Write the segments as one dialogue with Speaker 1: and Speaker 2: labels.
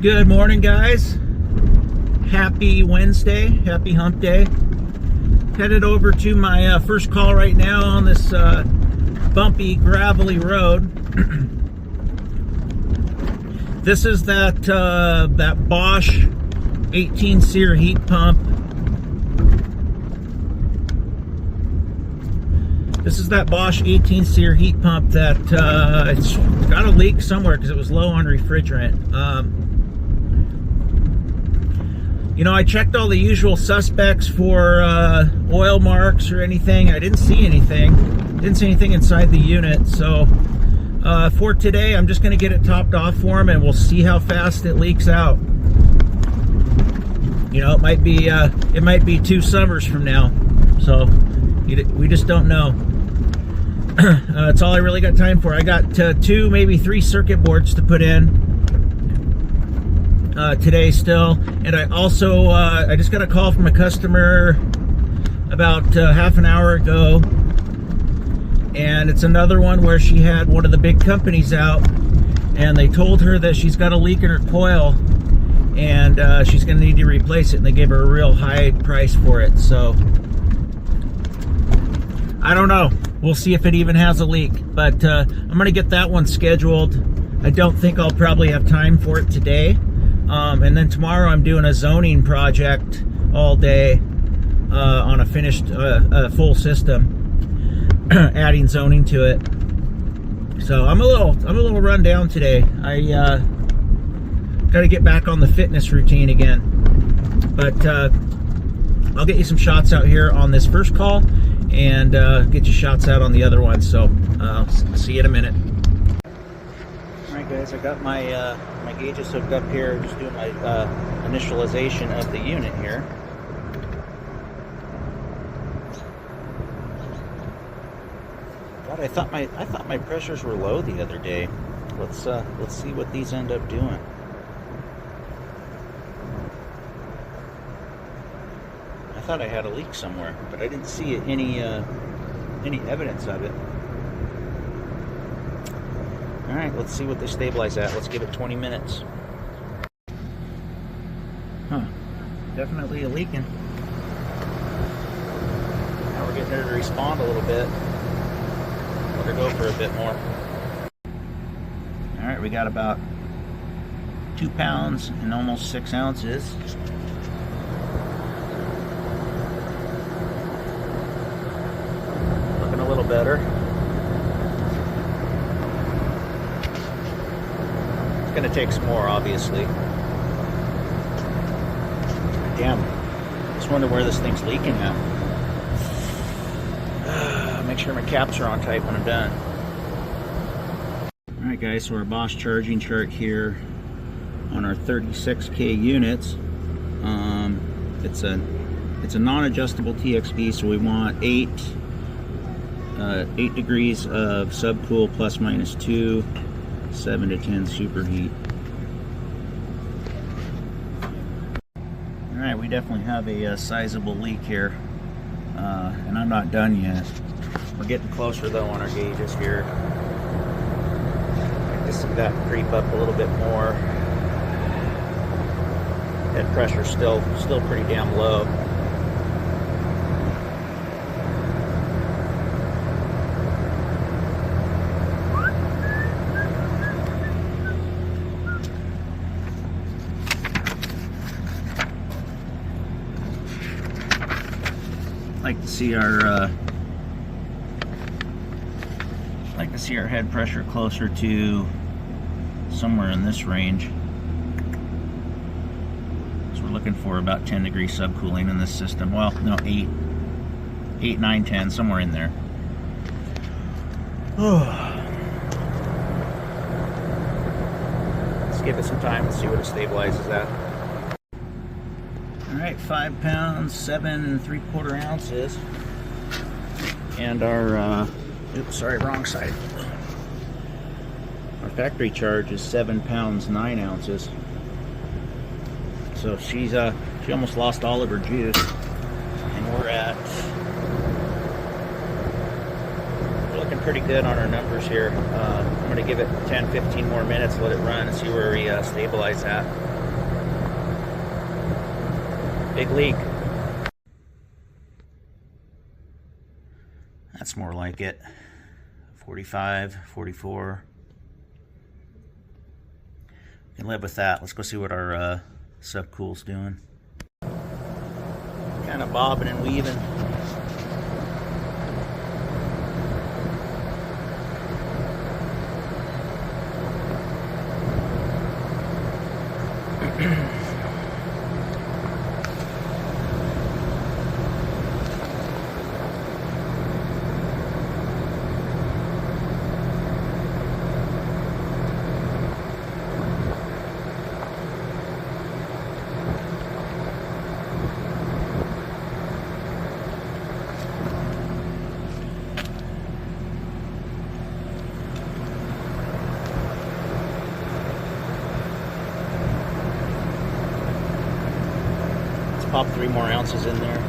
Speaker 1: Good morning, guys. Happy Wednesday, happy hump day. Headed over to my first call right now on this bumpy, gravelly road. This is that Bosch 18 SEER heat pump. This is that Bosch 18 SEER heat pump that it's got a leak somewhere because it was low on refrigerant. You know, I checked all the usual suspects for oil marks or anything. I didn't see anything. Didn't see anything inside the unit. So for today, I'm just going to get it topped off for him, and we'll see how fast it leaks out. You know, it might be 2 summers from now. So we just don't know. That's all I really got time for. I got 2, maybe 3 circuit boards to put in today still. And I also I just got a call from a customer about half an hour ago, and it's another one where she had one of the big companies out, and they told her that she's got a leak in her coil, and she's going to need to replace it, and they gave her a real high price for it. So I don't know. We'll see if it even has a leak, but I'm going to get that one scheduled. I don't think I'll probably have time for it today. And then tomorrow I'm doing a zoning project all day on a finished full system, adding zoning to it. So I'm a little run down today. I got to get back on the fitness routine again. But I'll get you some shots out here on this first call, and get you shots out on the other one. So see you in a minute. All right, guys, I got my my gauges hooked up here, just doing my initialization of the unit here. God, I thought my pressures were low the other day. Let's see what these end up doing. I thought I had a leak somewhere, but I didn't see any evidence of it. All right, let's see what they stabilize at. Let's give it 20 minutes. Huh, definitely a leaking. Now we're getting her to respond a little bit. Let her go for a bit more. All right, we got about 2 pounds and almost 6 ounces. Looking a little better. It's going to take some more, obviously. Damn, just wonder where this thing's leaking at. Make sure my caps are on tight when I'm done. Alright guys, so our Bosch charging chart here on our 36K units. It's a non-adjustable TXV, so we want 8 degrees of subcool plus minus 2, 7 to 10 superheat. Alright, we definitely have a sizable leak here, and I'm not done yet. We're getting closer though on our gauges here. I just see that creep up a little bit more. Head pressure's still pretty damn low. Like to see our head pressure closer to somewhere in this range. So we're looking for about 10 degree subcooling in this system. Well, no, 8, 9, 10, somewhere in there. Let's give it some time and see what it stabilizes at. All right, 5 pounds, 7 3/4 ounces, and our oops, sorry, wrong side. Our factory charge is 7 pounds, 9 ounces. So she almost lost all of her juice, and we're looking pretty good on our numbers here. I'm going to give it 10-15 more minutes, let it run, and see where we stabilize at. Big leak. That's more like it. 45, 44. We can live with that. Let's go see what our subcool's doing. Kind of bobbing and weaving. Pop 3 more ounces in there.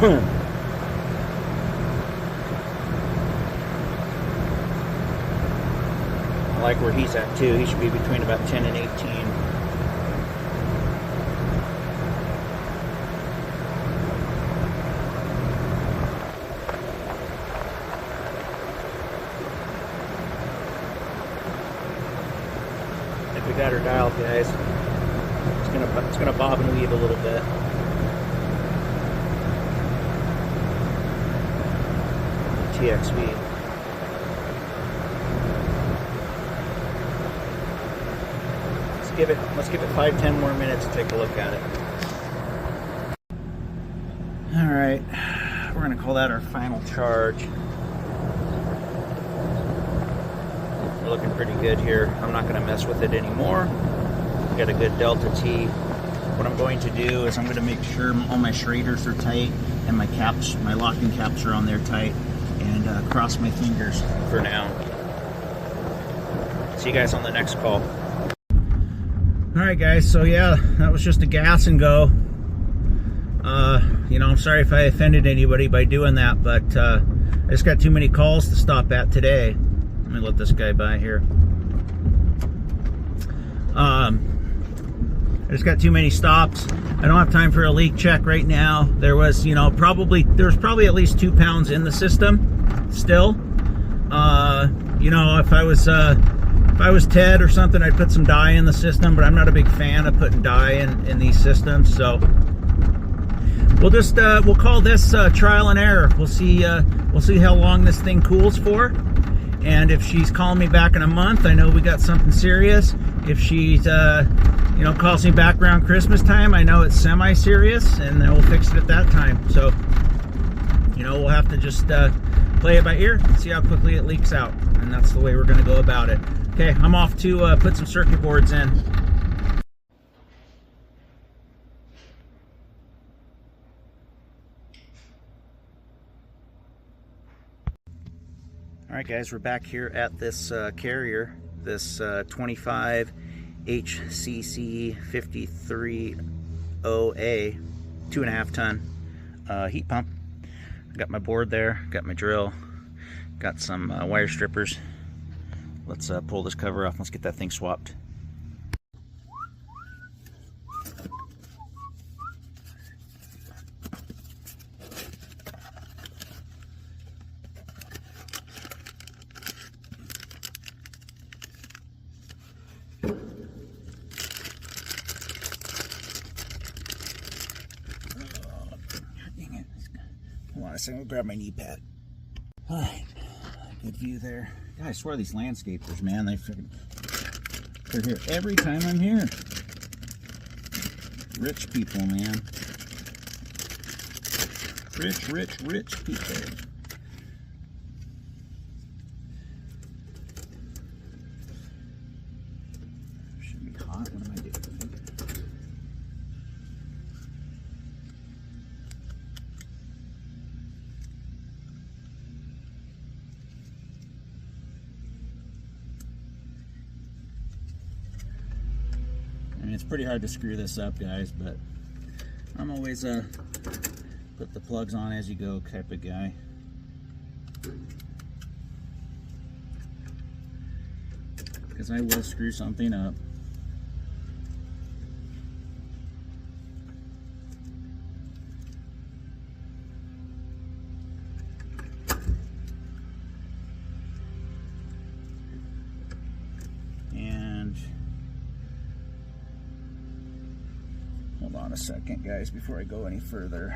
Speaker 1: I like where he's at too. He should be between about 10 and 18. I think we got her dialed, guys. It's gonna bob and weave a little bit. TXV. Let's give it 5-10 more minutes to take a look at it. All right, we're gonna call that our final charge. We're looking pretty good here. I'm not gonna mess with it anymore. We got a good delta T. What I'm going to do is I'm going to make sure all my Schraders are tight and my caps, my locking caps are on there tight, and cross my fingers for now. See you guys on the next call. Alright guys, so yeah, that was just a gas and go. You know, I'm sorry if I offended anybody by doing that, but I just got too many calls to stop at today. Let me let this guy by here. I just got too many stops. I don't have time for a leak check right now. There was, you know, probably at least 2 pounds in the system still. You know, if I was Ted or something, I'd put some dye in the system, but I'm not a big fan of putting dye in these systems. So we'll just we'll call this trial and error. We'll see how long this thing cools for, and if she's calling me back in a month, I know we got something serious. If she's you know, calls me back around Christmas time, I know it's semi-serious, and then we'll fix it at that time. So, you know, we'll have to just play it by ear, see how quickly it leaks out, and that's the way we're going to go about it. Okay, I'm off to put some circuit boards in. All right, guys, we're back here at this carrier, this 25 HCC 53OA 2.5 ton heat pump. Got my board there, got my drill, got some wire strippers. Let's pull this cover off. Let's get that thing swapped. I'm gonna grab my knee pad. All right, good view there. God, I swear these landscapers, man, they're here every time I'm here. Rich people, man. Rich people. Should be hot. What am I doing? mean, it's pretty hard to screw this up, guys, but I'm always put the plugs on as you go type of guy. Because I will screw something up. And hold on a second, guys, before I go any further.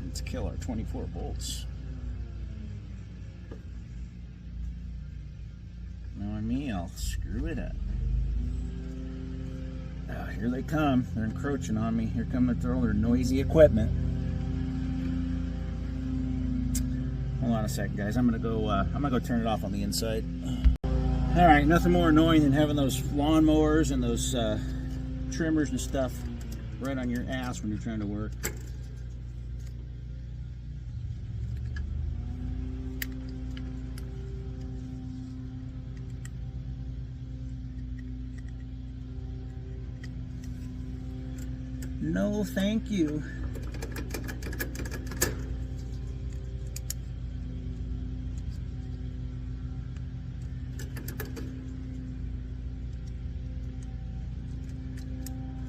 Speaker 1: Let's kill our 24 volts. Knowing me, I'll screw it up. Here they come. They're encroaching on me. Here come all their noisy equipment. Hold on a second, guys. I'm gonna go turn it off on the inside. All right, nothing more annoying than having those lawnmowers and those trimmers and stuff right on your ass when you're trying to work. No, thank you.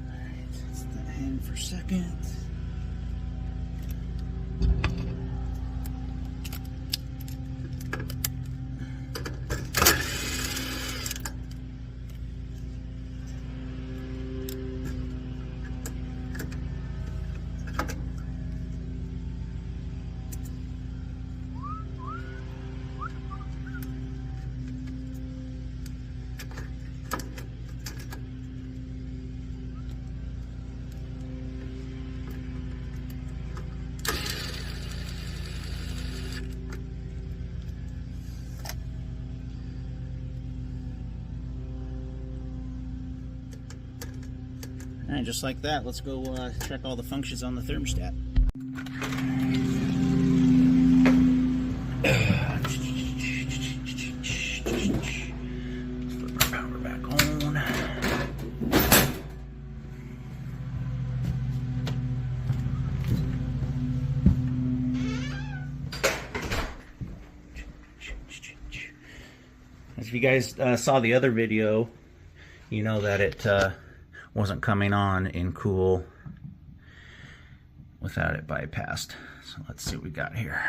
Speaker 1: Alright, let's let that hang for a second. Alright, just like that, let's go check all the functions on the thermostat. Let's flip our power back on. If you guys saw the other video, you know that it wasn't coming on in cool without it bypassed. So let's see what we got here.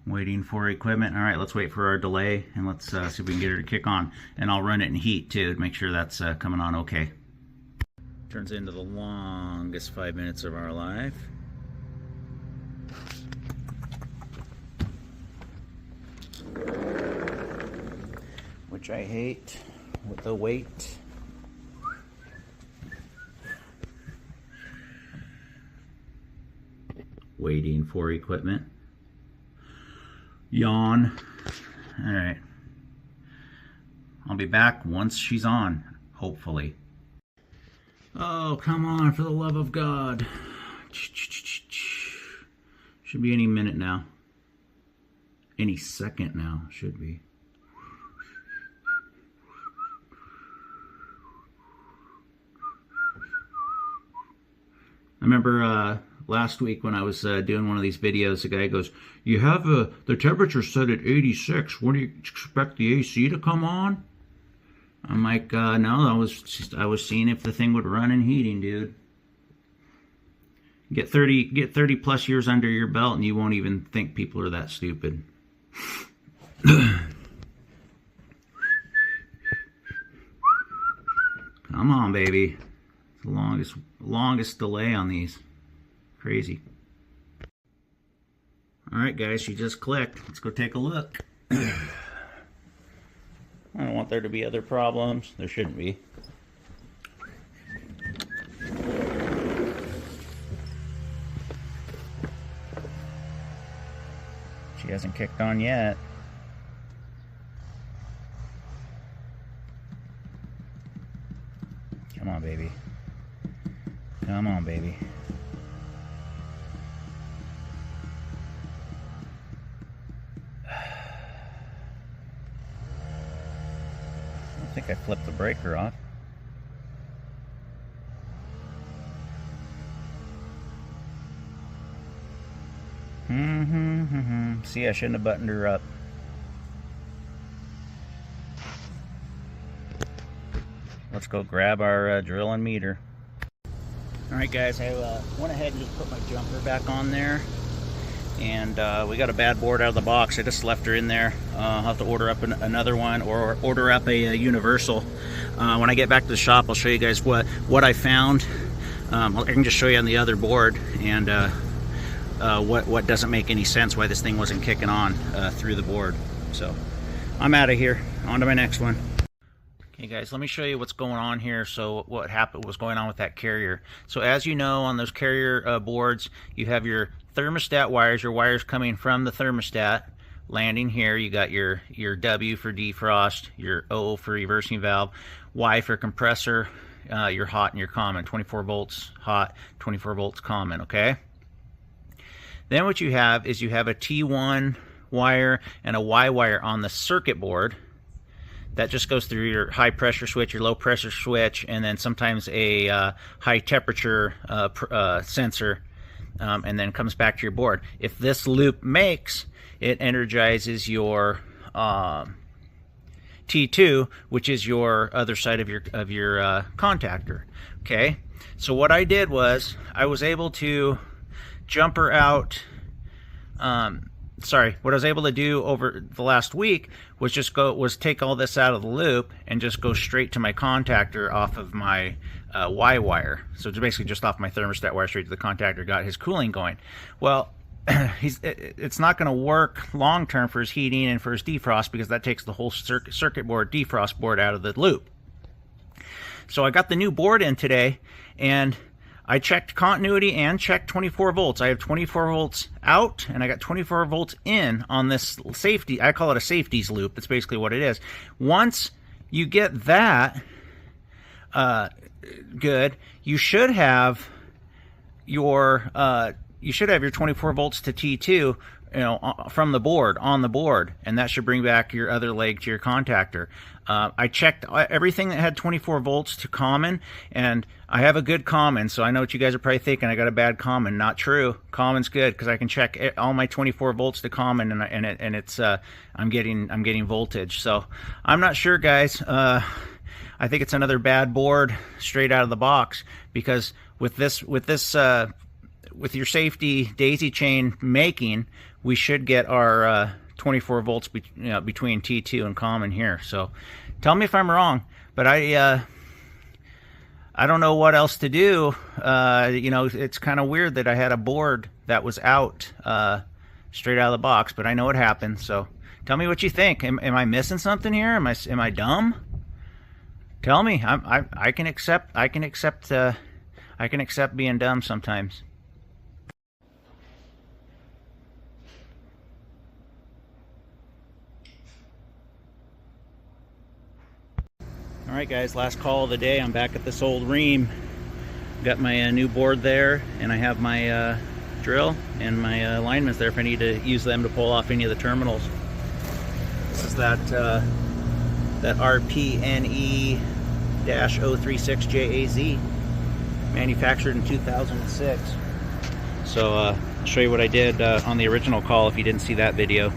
Speaker 1: Waiting for equipment. All right, let's wait for our delay and let's see if we can get her to kick on. And I'll run it in heat too to make sure that's coming on okay. Turns into the longest 5 minutes of our life. Which I hate with the weight. Waiting for equipment. Yawn. All right. I'll be back once she's on, hopefully. Oh, come on, for the love of God. Should be any minute now. Any second now, should be. I remember last week when I was doing one of these videos, the guy goes, "You have the temperature set at 86. When do you expect the AC to come on?" I'm like, no, I was seeing if the thing would run in heating, dude. Get 30 plus years under your belt, and you won't even think people are that stupid. Come on, baby. The longest delay on these. Crazy. Alright guys, she just clicked. Let's go take a look. I don't want there to be other problems. There shouldn't be. She hasn't kicked on yet. Come on, baby. Come on, baby. like I flipped the breaker off. See, I shouldn't have buttoned her up. Let's go grab our drill and meter. Alright guys, I went ahead and just put my jumper back on there. And we got a bad board out of the box. I just left her in there. I'll have to order up another one, or order up a universal. When I get back to the shop, I'll show you guys what I found. I can just show you on the other board, and what doesn't make any sense, why this thing wasn't kicking on through the board. So I'm out of here. On to my next one. Okay guys, let me show you what's going on here. So what was going on with that carrier. So as you know, on those carrier boards, you have your thermostat wires, your wires coming from the thermostat, landing here. You got your W for defrost, your O for reversing valve, Y for compressor, your hot and your common, 24 volts hot, 24 volts common, okay? Then what you have is you have a T1 wire and a Y wire on the circuit board. That just goes through your high pressure switch, your low pressure switch, and then sometimes a high temperature sensor, and then comes back to your board. If this loop makes, it energizes your T2, which is your other side of your contactor. Okay, so what I did was I was able to jumper out. What I was able to do over the last week was take all this out of the loop and just go straight to my contactor off of my Y wire. So it's basically just off my thermostat wire straight to the contactor, got his cooling going. Well, it's not going to work long term for his heating and for his defrost, because that takes the whole circuit board, defrost board, out of the loop. So I got the new board in today, and I checked continuity and checked 24 volts. I have 24 volts out, and I got 24 volts in on this safety. I call it a safeties loop. That's basically what it is. Once you get that good, you should have your 24 volts to T2, from the board, on the board, and that should bring back your other leg to your contactor. I checked everything that had 24 volts to common, and I have a good common, so I know what you guys are probably thinking, I got a bad common. Not true. Common's good, because I can check all my 24 volts to common, and it's I'm getting voltage. So I'm not sure, guys. I think it's another bad board straight out of the box, because with your safety daisy chain making, we should get our 24 volts between T2 and common here. So tell me if I'm wrong, but I don't know what else to do. It's kind of weird that I had a board that was out straight out of the box, but I know it happened. So tell me what you think. Am I missing something here? Am I dumb? Tell me. I can accept being dumb sometimes. Alright guys, last call of the day. I'm back at this old ream. Got my new board there, and I have my drill and my alignments there if I need to use them to pull off any of the terminals. This is that RPNE-036JAZ, manufactured in 2006. So I'll show you what I did on the original call if you didn't see that video.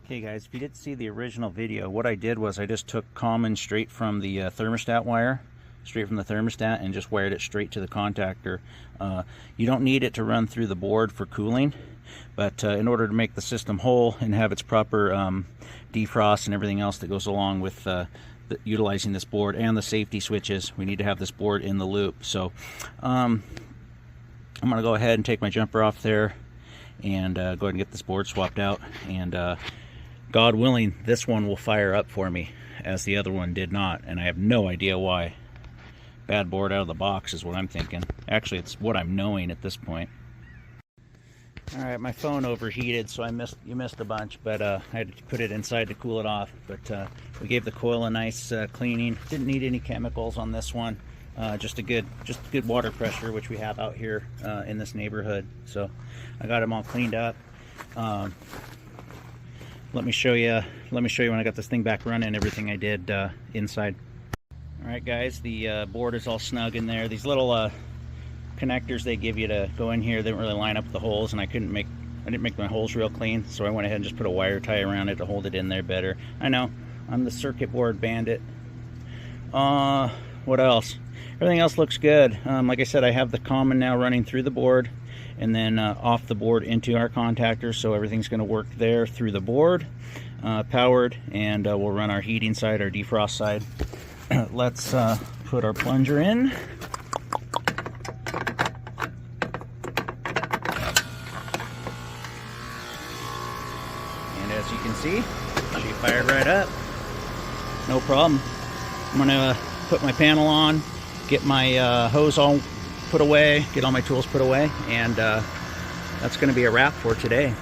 Speaker 1: Okay guys, if you didn't see the original video, what I did was I just took common straight from the thermostat wire, straight from the thermostat, and just wired it straight to the contactor. You don't need it to run through the board for cooling, but in order to make the system whole and have its proper defrost and everything else that goes along with utilizing this board and the safety switches, we need to have this board in the loop. So I'm going to go ahead and take my jumper off there and go ahead and get this board swapped out, and God willing, this one will fire up for me, as the other one did not, and I have no idea why. Bad board out of the box is what I'm thinking. Actually, it's what I'm knowing at this point. Alright, my phone overheated, so you missed a bunch, but I had to put it inside to cool it off. But we gave the coil a nice cleaning. Didn't need any chemicals on this one. Just good water pressure, which we have out here in this neighborhood. So I got them all cleaned up. let me show you when I got this thing back running, everything I did inside. All right, guys, the board is all snug in there. These little connectors they give you to go in here, they didn't really line up the holes, and I didn't make my holes real clean, so I went ahead and just put a wire tie around it to hold it in there better. I know, I'm the circuit board bandit. What else? Everything else looks good. Like I said, I have the common now running through the board and then off the board into our contactor, so everything's going to work there through the board, powered, and we'll run our heating side, our defrost side. Let's put our plunger in. And as you can see, she fired right up. No problem. I'm gonna put my panel on, get my hose all put away, get all my tools put away, and that's gonna be a wrap for today.